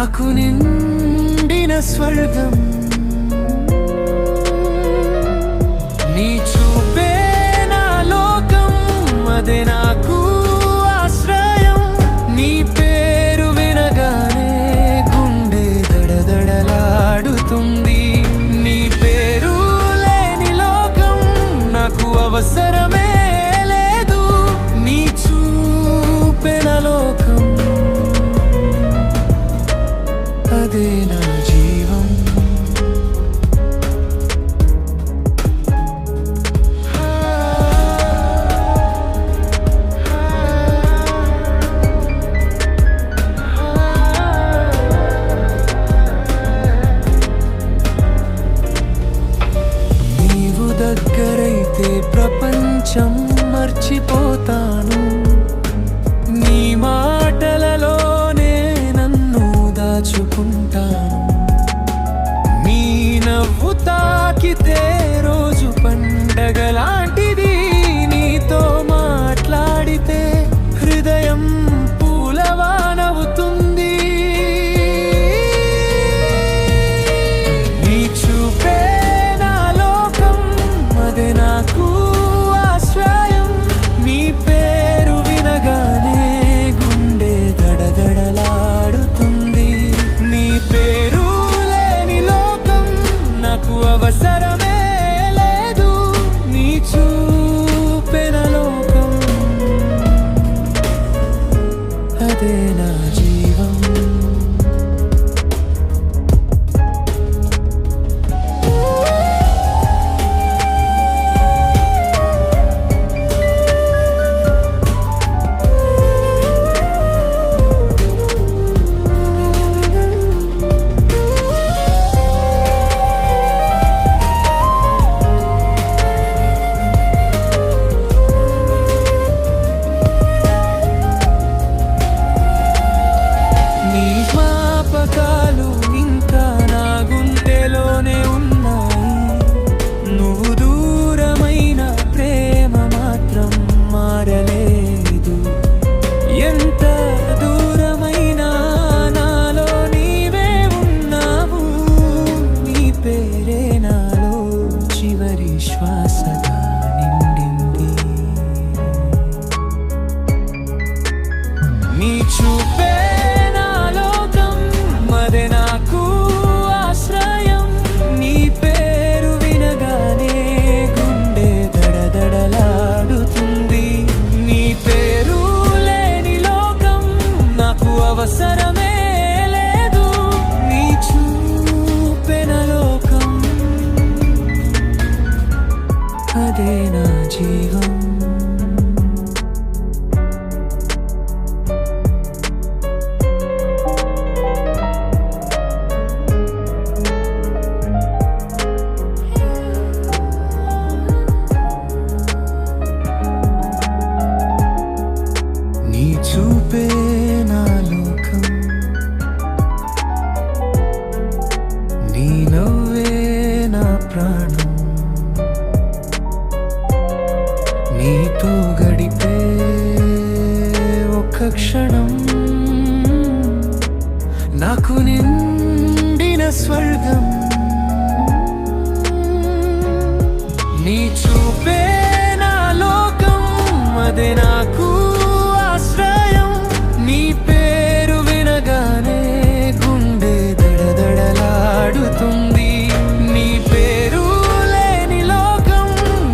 నాకు నిండిన స్వర్గం నీ చూపే నా లోకం అదే నాకు ఆశ్రయం నీ పేరు వినగానే గుండె దడదడలాడుతుంది నీ పేరు లేని లోకం నాకు అవసరమే లేదు నీ చూపే నా లోకం అదే నా జీవం నీవు దగ్గరైతే ప్రపంచం మర్చిపోతాను నీ మాటలలోనే నన్ను దాచుకుంటాను నీ నవ్వు తాకితే రోజు పండగలాంటిది నీతో మాట్లాడితే హృదయం పూలవానవుతుంది నీ చూపే నా లోకం అదే నాకు ఆశ్రయం నీ పేరు వినగానే గుండె దడదడలాడుతుంది నీ పేరు లేని లోకం నాకు అవసరమే లేదు నీ చూపెన లోకం అదే నా జీవం నీ జ్ఞాపకాలు ఇంకా నా గుండెలోనే ఉన్నాయి నువ్వు దూరమైన ప్రేమ మాత్రం మారలేదు ఎంత దూరమైనా నాలో నీవే ఉన్నావు నీ పేరే నాలో చివరి శ్వాసగా నిండింది నీ చూపే నా లోకం అదే నాకు ఆశ్రయం నీ పేరు వినగానే గుండె దడదడలాడుతుంది నీ పేరు లేని లోకం నాకు అవసరమే లేదు నీ చూపెన లోకం అదే నా జీవం నీ చూపే నా లోకం నీ నవ్వే నా ప్రాణం నీతో గడిపే ఒక్క క్షణం నాకు నిండిన స్వర్గం నీ చూపే నా లోకం అదే నాకు